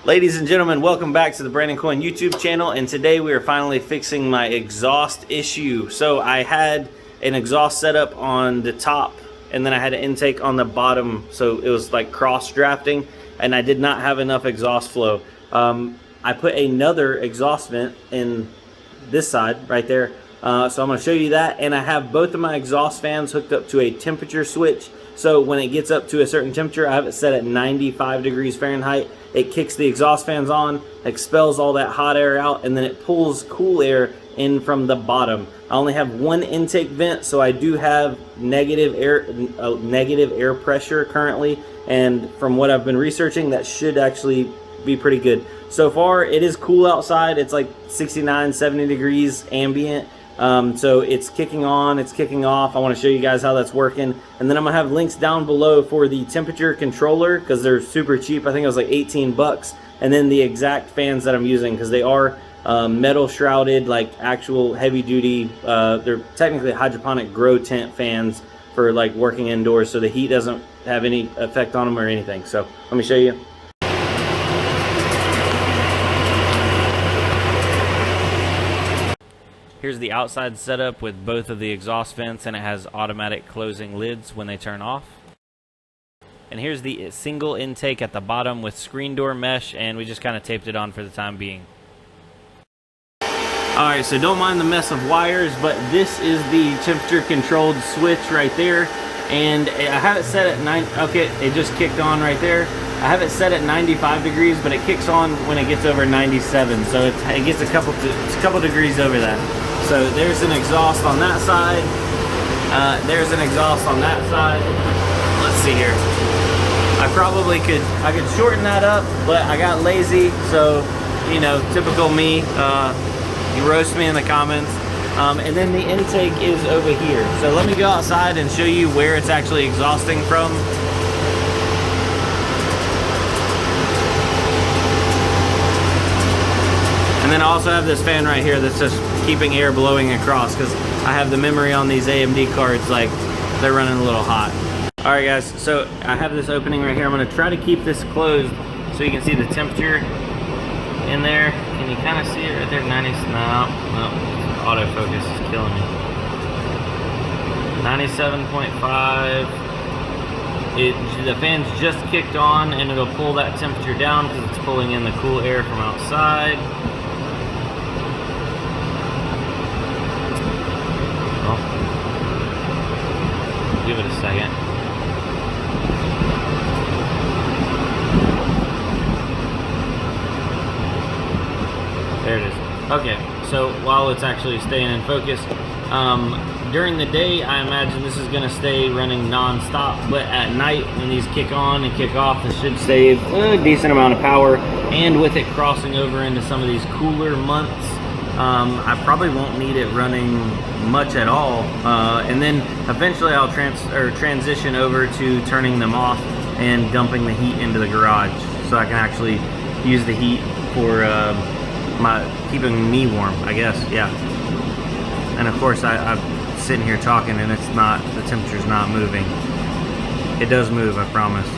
Ladies and gentlemen, welcome back to the Brandon Coyne YouTube channel, and today we are finally fixing my exhaust issue. So I had an exhaust setup on the top, and then I had an intake on the bottom, so it was like cross drafting, and I did not have enough exhaust flow. I put another exhaust vent in this side right there, so I'm going to show you that, and I have both of my exhaust fans hooked up to a temperature switch. So when it gets up to a certain temperature, I have it set at 95 degrees Fahrenheit. It kicks the exhaust fans on, expels all that hot air out, and then it pulls cool air in from the bottom. I only have one intake vent, so I do have negative air pressure currently, and from what I've been researching, that should actually be pretty good. So far, it is cool outside. It's like 69, 70 degrees ambient. So it's kicking on, it's kicking off. I want to show you guys how that's working, and then I'm gonna have links down below for the temperature controller because they're super cheap. I think it was like 18 bucks, and then the exact fans that I'm using because they are metal shrouded, like actual heavy duty. They're technically hydroponic grow tent fans for like working indoors, so the heat doesn't have any effect on them or anything. So let me show you. Here's the outside setup with both of the exhaust vents, and it has automatic closing lids when they turn off. And here's the single intake at the bottom with screen door mesh, and we just kind of taped it on for the time being. Alright, so don't mind the mess of wires, but this is the temperature controlled switch right there. And I have it set at 9, okay, it just kicked on right there. I have it set at 95 degrees, but it kicks on when it gets over 97, so it gets a couple degrees over that. So there's an exhaust on that side. There's an exhaust on that side. Let's see here. I could shorten that up, but I got lazy. So, you know, typical me. You roast me in the comments. And then the intake is over here. So let me go outside and show you where it's actually exhausting from. And then I also have this fan right here that's just keeping air blowing across because I have the memory on these AMD cards, like they're running a little hot. All right guys, so I have this opening right here. I'm gonna try to keep this closed so you can see the temperature in there. Can you kind of see it right there? 90, no, autofocus is killing me. 97.5. The fan's just kicked on, and it'll pull that temperature down because it's pulling in the cool air from outside. Give it a second. There it is. Okay, so while it's actually staying in focus, during the day I imagine this is going to stay running non-stop, but at night when these kick on and kick off, this should save a decent amount of power. And with it crossing over into some of these cooler months, I probably won't need it running much at all, and then eventually I'll transition over to turning them off and dumping the heat into the garage, so I can actually use the heat for keeping me warm, I guess. Yeah. And of course I'm sitting here talking and the temperature's not moving. It does move, I promise.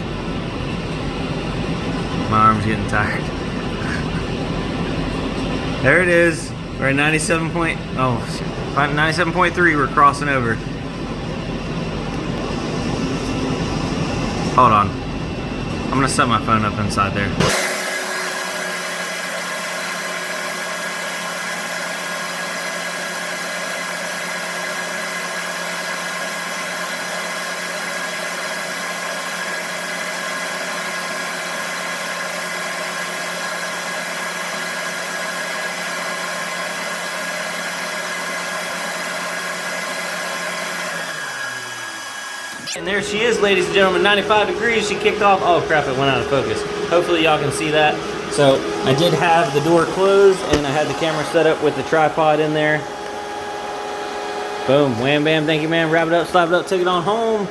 My arm's getting tired. There it is. We're at 97.3, we're crossing over. Hold on. I'm gonna set my phone up inside there. And there she is, ladies and gentlemen, 95 degrees, she kicked off. Oh crap, it went out of focus. Hopefully y'all can see that. So I did have the door closed, and I had the camera set up with the tripod in there. Boom, wham bam, thank you man, wrap it up, slap it up, take it on home.